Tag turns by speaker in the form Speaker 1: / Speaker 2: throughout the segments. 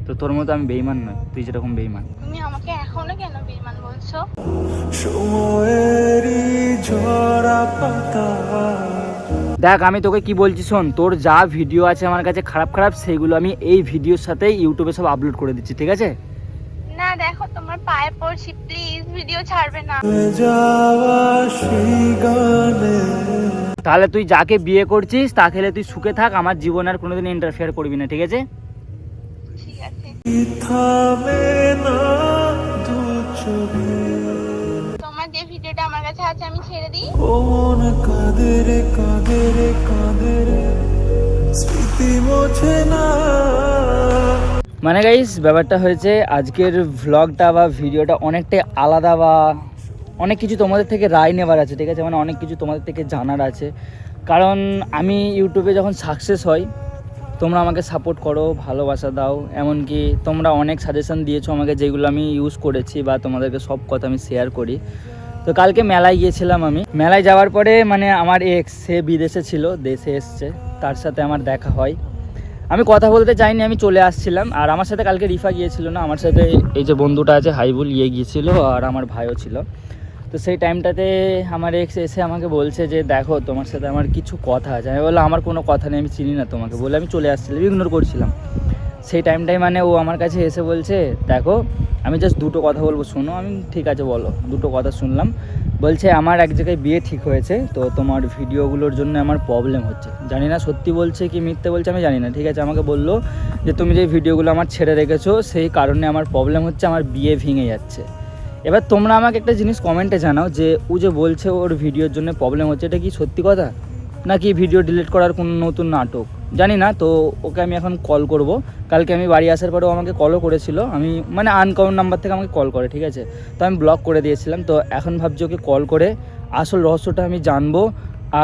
Speaker 1: তো তোর মতো আমি বেঈমান নয়, তুই যেরকম বেঈমান।
Speaker 2: তুমি আমাকে এখনো কেন বেঈমান বলছো?
Speaker 1: দেখ আমি তোকে কি বলছি শোন, তোর যা ভিডিও আছে আমার কাছে খারাপ খারাপ, সেইগুলো আমি এই ভিডিওর সাথে ইউটিউবে সব আপলোড করে দিচ্ছি, ঠিক আছে?
Speaker 2: না দেখো, তোমার পায়ে পড়ছি, প্লিজ ভিডিও ছাড়বে না।
Speaker 1: তাহলে তুই যাকে বিয়ে করছিস তা খেলে তুই সুখে থাক, আমার জীবনে আর কোনোদিন ইন্টারফেয়ার করবি না, ঠিক আছে?
Speaker 2: ঠিক আছে। তোমার যে ভিডিওটা আমার কাছে আছে আমি ছেড়ে দিই?
Speaker 1: মানে গাইস ব্যাপারটা হয়েছে, আজকের ভ্লগটা বা ভিডিওটা অনেকটাই আলাদা, বা অনেক কিছু তোমাদের থেকে রায় নেবার আছে, ঠিক আছে? মানে অনেক কিছু তোমাদের থেকে জানার আছে, কারণ আমি ইউটিউবে যখন সাকসেস হই তোমরা আমাকে সাপোর্ট করো, ভালোবাসা দাও, এমনকি তোমরা অনেক সাজেশন দিয়েছো আমাকে, যেগুলো আমি ইউজ করেছি বা তোমাদেরকে সব কথা আমি শেয়ার করি। তো কালকে মেলায় গিয়েছিলাম, আমি মেলায় যাওয়ার পরে মানে আমার এক্স, সে বিদেশে ছিল, দেশে এসছে, তার সাথে আমার দেখা হয়। আমি কথা বলতে চাইনি, আমি চলে আসছিলাম। আর আমার সাথে কালকে রিফা গিয়েছিল না, আমার সাথে এই যে বন্ধুটা আছে হাইবুল, গিয়েছিল, আর আমার ভাইও ছিল। তো সেই টাইমটাতে আমার এক্স এসে আমাকে বলছে যে দেখো তোমার সাথে আমার কিছু কথা আছে। আমি বললাম আমার কোনো কথা নেই, আমি চিনি না তোমাকে, বলে আমি চলে আসছিলাম, ইগনোর করছিলাম। সেই টাইমটাই মানে ও আমার কাছে এসে বলছে দেখো আমি জাস্ট দুটো কথা বলবো, শোনো। আমি ঠিক আছে বলো। দুটো কথা শুনলাম। বলছে আমার এক জায়গায় বিয়ে ঠিক হয়েছে, তো তোমার ভিডিওগুলোর জন্য আমার প্রবলেম হচ্ছে। জানি না সত্যি বলছে কি মিথ্যে বলছে, আমি জানি না, ঠিক আছে? আমাকে বললো যে তুমি যে ভিডিওগুলো আমার ছেড়ে রেখেছো সেই কারণে আমার প্রবলেম হচ্ছে, আমার বিয়ে ভেঙে যাচ্ছে। এবার তোমরা আমাকে একটা জিনিস কমেন্টে জানাও যে ও যে বলছে ওর ভিডিওর জন্য প্রবলেম হচ্ছে, এটা কি সত্যি কথা নাকি ভিডিও ডিলিট করার কোনো নতুন নাটক, জানি না। তো ওকে আমি এখন কল করব। কালকে আমি বাড়ি আসার পরেও আমাকে কলও করেছিল, আমি মানে আনকাউন্ট নাম্বার থেকে আমাকে কল করে, ঠিক আছে? তো আমি ব্লক করে দিয়েছিলাম। তো এখন ভাবছি ওকে কল করে আসল রহস্যটা আমি জানবো,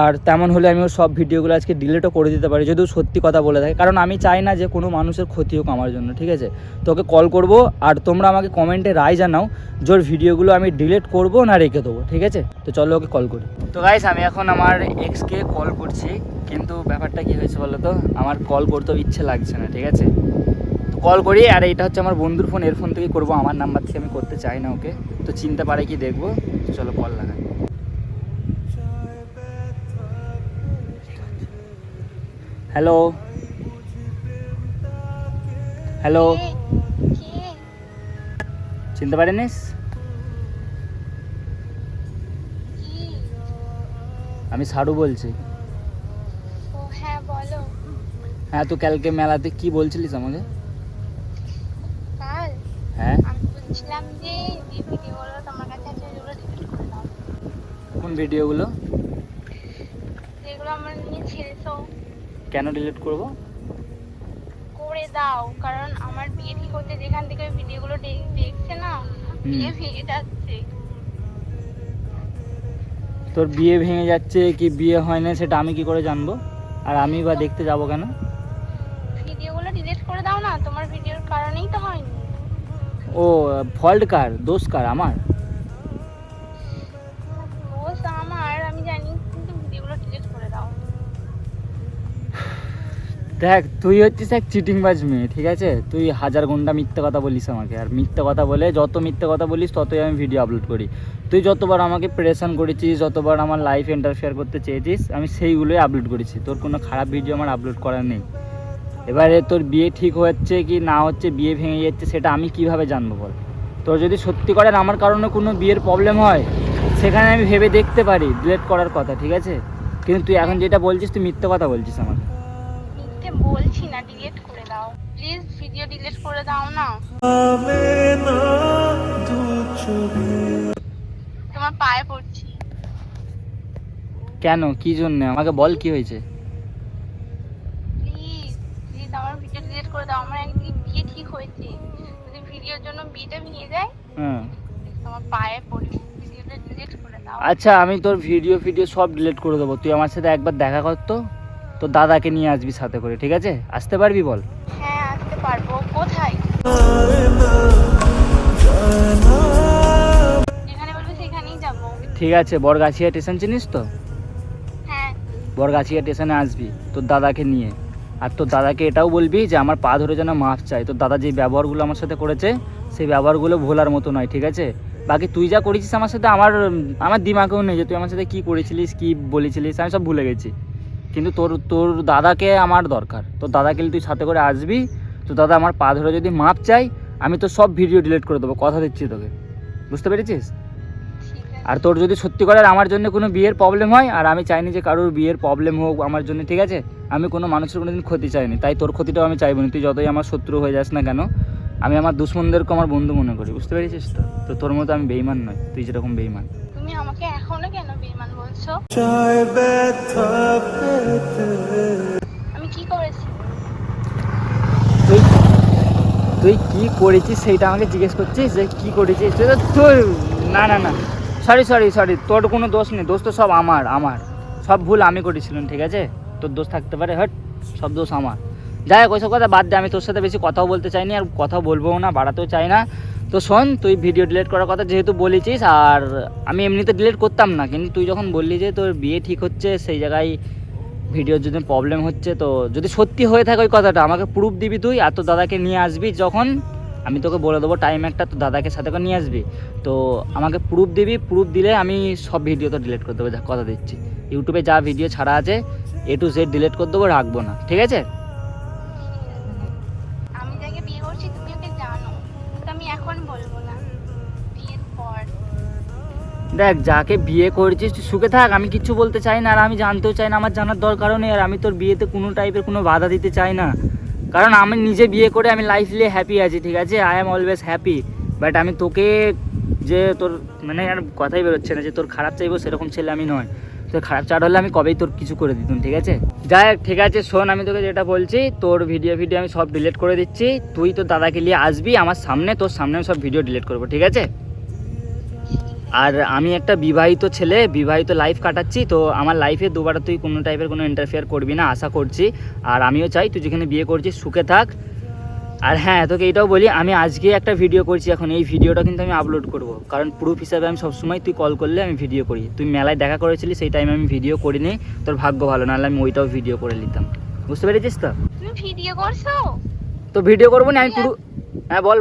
Speaker 1: আর তেমন হলে আমি ওর সব ভিডিওগুলো আজকে ডিলিটও করে দিতে পারি যদিও সত্যি কথা বলে থাকে, কারণ আমি চাই না যে কোনো মানুষের ক্ষতি হোক আমার জন্য, ঠিক আছে? তো ওকে কল করব, আর তোমরা আমাকে কমেন্টে রায় জানাও যে ওর ভিডিওগুলো আমি ডিলিট করব না রেখে দেবো, ঠিক আছে? তো চলো ওকে কল করি। তো গাইস আমি এখন আমার এক্সকে কল করছি, কিন্তু ব্যাপারটা কী হয়েছে বলো তো, আমার কল করতেও ইচ্ছে লাগছে না, ঠিক আছে? তো কল করি, আর এটা হচ্ছে আমার বন্ধুর ফোন, এর ফোন থেকে করবো, আমার নাম্বার থেকে আমি করতে চাই না ওকে। তো চিনতে পারে কি দেখবো, চলো কল লাগাই। হ্যালো হ্যালো,
Speaker 2: কে?
Speaker 1: চিনতে পারিনিস?
Speaker 2: কি?
Speaker 1: আমি সারু বলছি।
Speaker 2: ও হ্যাঁ বলো।
Speaker 1: হ্যাঁ, তো কালকে মেলাতে কি বলছিলিস আমাকে?
Speaker 2: কাল
Speaker 1: হ্যাঁ,
Speaker 2: আমি বলছিলাম যে যে ভিডিওগুলো তোমার কাছে আছে ওগুলো ডিলিট করে দাও।
Speaker 1: কোন ভিডিওগুলো?
Speaker 2: যেগুলো আমার নিয়ে ছেড়েছো
Speaker 1: কেন ডিলিট করব?
Speaker 2: করে দাও, কারণ আমার বিয়ে ঠিক হতে যেখান থেকে ওই ভিডিওগুলো দেখছে না, বিয়ে ভেঙে যাচ্ছে।
Speaker 1: তোর বিয়ে ভেঙে যাচ্ছে কি বিয়ে হয় না সেটা আমি কি করে জানবো? আর আমি বা দেখতে যাব কেন?
Speaker 2: ভিডিওগুলো ডিলিট করে দাও না, তোমার ভিডিওর কারণেই তো হয়নি।
Speaker 1: ও, ফল্ট কার, দোষ কার, আমার?
Speaker 2: দোষ আমার, আমি জানি, কিন্তু ভিডিওগুলো ডিলিট করে দাও।
Speaker 1: দেখ তুই হচ্ছিস এক চিটিংবাজ মেয়ে, ঠিক আছে? তুই হাজার ঘন্টা মিথ্যে কথা বলিস আমাকে, আর মিথ্যে কথা বলে, যত মিথ্যে কথা বলিস ততই আমি ভিডিও আপলোড করি। তুই যতবার আমাকে প্রেশান করেছিস, যতবার আমার লাইফ ইন্টারফেয়ার করতে চেয়েছিস, আমি সেইগুলোই আপলোড করেছি। তোর কোনো খারাপ ভিডিও আমার আপলোড করার নেই। এবারে তোর বিয়ে ঠিক হচ্ছে কি না হচ্ছে, বিয়ে ভেঙে যাচ্ছে, সেটা আমি কিভাবে জানবো বল? তোর যদি সত্যি করেন আমার কারণে কোনো বিয়ের প্রবলেম হয়, সেখানে আমি ভেবে দেখতে পারি ডিলিট করার কথা, ঠিক আছে? কিন্তু তুই এখন যেটা বলছিস, তুই মিথ্যে কথা বলছিস আমাকে।
Speaker 2: মিথ্যে বলছি না, ডিলিট করে দাও প্লিজ, ভিডিও ডিলিট করে দাও না। তোমার পায়ে পড়ছি।
Speaker 1: কেন, কি জন্য, আমাকে বল কি হয়েছে?
Speaker 2: প্লিজ প্লিজ আমার ভিডিও ডিলিট করে দাও, আমার একদিন বিয়ে ঠিক হয়েছে, যদি ভিডিওর জন্য বিয়েটা ভেঙে যায়,
Speaker 1: হ্যাঁ,
Speaker 2: তোমার পায়ে পড়ি, ভিডিওটা ডিলিট করে দাও।
Speaker 1: আচ্ছা আমি তোর ভিডিও সব ডিলিট করে দেবো, তুই আমার সাথে একবার দেখা কর তো। তোর দাদাকে নিয়ে আসবি সাথে করে, ঠিক আছে? আসতে পারবি বল?
Speaker 2: হ্যাঁ আসতে পারবো, কোথায়? যেখানে বলবে সেখানেই যাবো।
Speaker 1: ঠিক আছে, বরগাছিয়া স্টেশন চিনিস তো?
Speaker 2: হ্যাঁ।
Speaker 1: বরগাছিয়া স্টেশনে আসবি তোর দাদাকে নিয়ে। আর তোর দাদাকে এটাও বলবি যে আমার পা ধরে যেন মাফ চাই। তোর দাদা যে ব্যবহারগুলো আমার সাথে করেছে সেই ব্যবহারগুলো ভোলার মতো নয়, ঠিক আছে? বাকি তুই যা করেছিস আমার সাথে আমার দিমাগেও নেই যে তুই আমার সাথে কী করেছিলিস, কী বলেছিলিস, আমি সব ভুলে গেছি। কিন্তু তোর দাদাকে আমার দরকার। তোর দাদাকে তুই সাথে করে আসবি, তোর দাদা আমার পা ধরে যদি মাপ চাই আমি তো সব ভিডিও ডিলিট করে দেবো, কথা দিচ্ছি তোকে, বুঝতে পেরেছিস? আর তোর যদি সত্যি করে আমার জন্য কোনো বিয়ের প্রবলেম হয়, আর আমি চাইনি যে কারোর বিয়ের প্রবলেম হোক আমার জন্য, ঠিক আছে? আমি কোনো মানুষের কোনো দিন ক্ষতি চাইনি, তাই তোর ক্ষতিটাও আমি চাইবো না। তুই যতই আমার শত্রু হয়ে যাস না কেন, আমি আমার দুশ্মনদেরকে আমার বন্ধু মনে করি, বুঝতে পেরেছিস তো? তো তোর মতো আমি বেইমান নয়, তুই যেরকম বেইমান।
Speaker 2: তুমি আমাকে এখনো কেন বেঈমান বলছো? আমি কি করেছি?
Speaker 1: তুই কি করেছিস সেইটা আমাকে জিজ্ঞেস করছিস যে কি করেছিস? তোর না না না, সরি, তোর কোনো দোষ নেই, দোষ তো সব আমার সব ভুল আমি করেছিলাম, ঠিক আছে? তোর দোষ থাকতে পারে, হট, সব দোষ আমার। যাই হোক, ওইসব কথা বাদ দে, আমি তোর সাথে বেশি কথাও বলতে চাইনি, আর কথাও বলবোও না, বাড়াতেও চাই না। তো শোন, তুই ভিডিও ডিলিট করার কথা যেহেতু বলেছিস, আর আমি এমনিতে ডিলিট করতাম না, কিন্তু তুই যখন বললি যে তোর বিয়ে ঠিক হচ্ছে, সেই জায়গায় ভিডিওর যদি প্রবলেম হচ্ছে, তো যদি সত্যি হয়ে থাকে ওই কথাটা আমাকে প্রুফ দিবি তুই, আর তোর দাদাকে নিয়ে আসবি যখন, আমি তোকে বলে দেবো টাইম একটা, তোর দাদাকে সাথে করে নিয়ে আসবি, তো আমাকে প্রুফ দিবি, প্রুফ দিলে আমি সব ভিডিও তো ডিলিট করে দেবো, কথা দিচ্ছি। ইউটিউবে যা ভিডিও ছাড়া আছে A to Z ডিলিট করে দেবো, রাখবো না, ঠিক আছে?
Speaker 2: আমি যাকে বিয়ে করছি তুমি ওকে জানো, কিন্তু আমি এখন বলবো না, বিয়ের পর।
Speaker 1: দেখ, যাকে বিয়ে করেছিস তুই সুখে থাক, আমি কিচ্ছু বলতে চাই না, আর আমি জানতেও চাই না, আমার জানার দরকারও নেই। আর আমি তোর বিয়েতে কোনো টাইপের কোনো বাধা দিতে চাই না, কারণ আমি নিজে বিয়ে করে আমি লাইফলি হ্যাপি আছি, ঠিক আছে? I am always happy. But আমি তোকে যে তোর মানে আর কথাই বেরোচ্ছে না যে তোর খারাপ চাইবো, সেরকম ছেলে আমি নয়। তোর খারাপ চাট হলে আমি কবেই তোর কিছু করে দিতাম, ঠিক আছে? যাই হোক, ঠিক আছে, শোন, আমি তোকে যেটা বলছি, তোর ভিডিও আমি সব ডিলিট করে দিচ্ছি। তুই তোর দাদাকে নিয়ে আসবি আমার সামনে, তোর সামনে আমি সব ভিডিও ডিলিট করবো, ঠিক আছে? আর আমি একটা বিবাহিত ছেলে, বিবাহিত লাইফ কাটাচ্ছি, তো আমার লাইফে দুবার তুই কোনো টাইপের কোনো ইন্টারফেয়ার করবি না আশা করছি। আর আমিও চাই তুই যেখানে বিয়ে করছিস সুখে থাক। আর হ্যাঁ, তোকে এইটাও বলি, আমি আজকে একটা ভিডিও করছি, এখন এই ভিডিওটা কিন্তু আমি আপলোড করব, কারণ প্রুফ হিসাবে আমি সবসময় তুই কল করলে আমি ভিডিও করি। তুই মেলায় দেখা করেছিলি, সেই টাইমে আমি ভিডিও করিনি, তোর ভাগ্য ভালো, নাহলে আমি ওইটাও ভিডিও করে নিতাম, বুঝতে পেরেছিস তো?
Speaker 2: তুমি ভিডিও করছো?
Speaker 1: তো ভিডিও করবো না আমি পুরো, হ্যাঁ বল।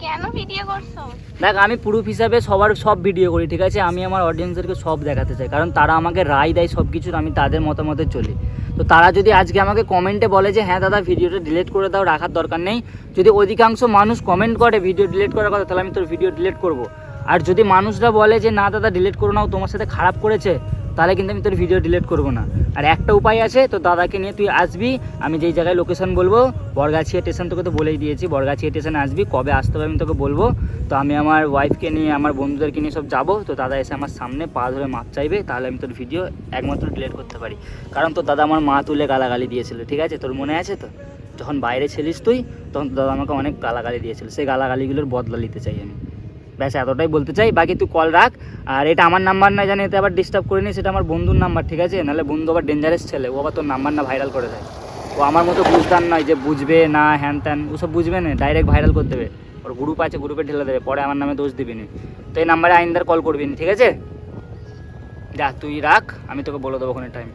Speaker 2: কেন ভিডিও করছো?
Speaker 1: দেখ, আমি প্রুফ হিসাবে সব ভিডিও করি, ঠিক আছে? আমি আমার অডিয়েন্সদেরকে সব দেখাতে চাই, কারণ তারা আমাকে রায় দেয় সব কিছুর, আমি তাদের মতামতে চলি। তো তারা যদি আজকে আমাকে কমেন্টে বলে যে হ্যাঁ দাদা ভিডিওটা ডিলিট করে দাও, রাখার দরকার নেই, যদি অধিকাংশ মানুষ কমেন্ট করে ভিডিও ডিলিট করার কথা, তাহলে আমি তোর ভিডিও ডিলিট করব। আর যদি মানুষরা বলে যে না দাদা ডিলিট করো নাও, তোমার সাথে খারাপ করেছে, তাহলে কিন্তু আমি তোর ভিডিও ডিলিট করবো না। আর একটা উপায় আছে, তো দাদাকে নিয়ে তুই আসবি, আমি যেই জায়গায় লোকেশন বলবো, বরগাছিয়া স্টেশন, তোকে তো বলেই দিয়েছি, বরগাছিয়া স্টেশনে আসবি, কবে আসতে হবে আমি তোকে বলবো। তো আমি আমার ওয়াইফকে নিয়ে, আমার বন্ধুদেরকে নিয়ে সব যাবো, তো দাদা এসে আমার সামনে পা ধরে মাপ চাইবে, তাহলে আমি তোর ভিডিও একমাত্র ডিলিট করতে পারি। কারণ তোর দাদা আমার মা তুলে গালাগালি দিয়েছিল, ঠিক আছে? তোর মনে আছে তো, যখন বাইরে ছিলিস তুই, তখন দাদা আমাকে অনেক গালাগালি দিয়েছিল, সেই গালাগালিগুলোর বদলা নিতে চাই আমি, ব্যাস এতটাই বলতে চাই। বাকি তুই কল রাখ, আর এটা আমার নাম্বার না জানি, এতে আবার ডিস্টার্ব করে নি, সেটা আমার বন্ধুর নাম্বার, ঠিক আছে? নাহলে বন্ধু আবার ডেঞ্জারাস ছেলে, ও আবার তোর নাম্বার না ভাইরাল করে দেয়। ও আমার মতো বুঝতাম নয় যে বুঝবে না হ্যান ত্যান, ওসব বুঝবে না, ডাইরেক্ট ভাইরাল করে দেবে, ওর গ্রুপ আছে, গ্রুপে ঢেলে দেবে, পরে আমার নামে দোষ দিবি না। তো এই নাম্বারে আইনদার কল করবি না, ঠিক আছে? যা, তুই রাখ, আমি তোকে বলে দেবো ওখানে টাইম।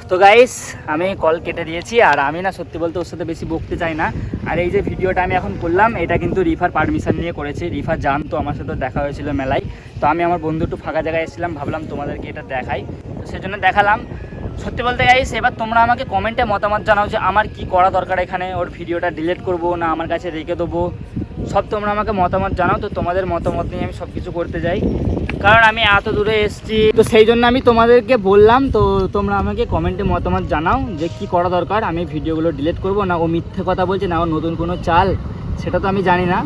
Speaker 1: তো গাইস, আমি কল কেটে দিয়েছি, আর আমি না সত্যি বলতে ওর সাথে বেশি বকতে চাই না। আর এই যে ভিডিওটা আমি এখন করলাম, এটা কিন্তু রিফার পারমিশন নিয়ে করেছি। রিফার জানতো, আমার সাথে দেখা হয়েছিল মেলায়, তো আমি আমার বন্ধু একটু ফাঁকা জায়গায় এসেছিলাম, ভাবলাম তোমাদেরকে এটা দেখাই, তো সেজন্য দেখালাম। সত্যি বলতে গাইস, এবার তোমরা আমাকে কমেন্টে মতামত জানাও যে আমার কি করা দরকার এখানে, ওর ভিডিওটা ডিলিট করবো না আমার কাছে রেখে দেবো, সব তোমরা আমাকে মতামত জানাও। তো তোমাদের মতামত নিয়ে আমি সব কিছু করতে যাই, কারণ আমি এত দূরে এসেছি, তো সেই জন্য আমি তোমাদেরকে বললাম। তো তোমরা আমাকে কমেন্টে মতামত জানাও যে কি করা দরকার, আমি ভিডিওগুলো ডিলিট করবো না, ও মিথ্যে কথা বলছে না, ও নতুন কোনো চাল, সেটা তো আমি জানি না।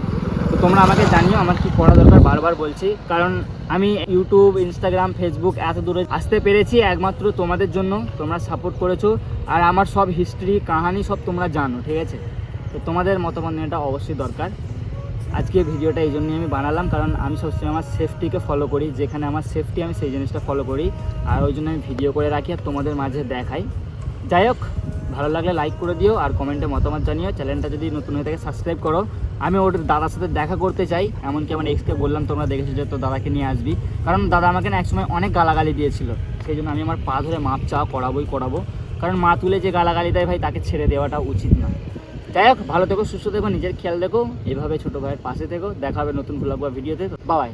Speaker 1: তো তোমরা আমাকে জানিও আমার কি করা দরকার, বারবার বলছি, কারণ আমি ইউটিউব, ইনস্টাগ্রাম, ফেসবুক এত দূরে আসতে পেরেছি একমাত্র তোমাদের জন্য, তোমরা সাপোর্ট করেছো, আর আমার সব হিস্ট্রি কাহানি সব তোমরা জানো, ঠিক আছে? তো তোমাদের মতামত নেওয়াটা অবশ্যই দরকার। আজকে ভিডিওটা এই জন্যই আমি বানালাম, কারণ আমি সবসময় আমার সেফটিকে ফলো করি, যেখানে আমার সেফটি আমি সেই জিনিসটা ফলো করি, আর ওই জন্য আমি ভিডিও করে রাখি আর তোমাদের মাঝে দেখাই। যাই হোক, ভালো লাগলে লাইক করে দিও, আর কমেন্টে মতামত জানিও, চ্যানেলটা যদি নতুন হয়ে থাকে সাবস্ক্রাইব করো। আমি ওর দাদার সাথে দেখা করতে চাই, এমনকি আমার এক্সকে বললাম, তোমরা দেখেছো যে তোর দাদাকে নিয়ে আসবি, কারণ দাদা আমাকে না একসময় অনেক গালাগালি দিয়েছিল, সেই জন্য আমি আমার পা ধরে মাপ চাওয়া করাবো, কারণ মা তুলে যে গালাগালি দেয় ভাই তাকে ছেড়ে দেওয়াটা উচিত না। যাই হোক, ভালো থেকো, সুস্থ থেকো, নিজের খেয়াল দেখো, এভাবে ছোটো ভাইয়ের পাশে থেকো। দেখা হবে নতুন ব্লগ বা ভিডিওতে। বাই।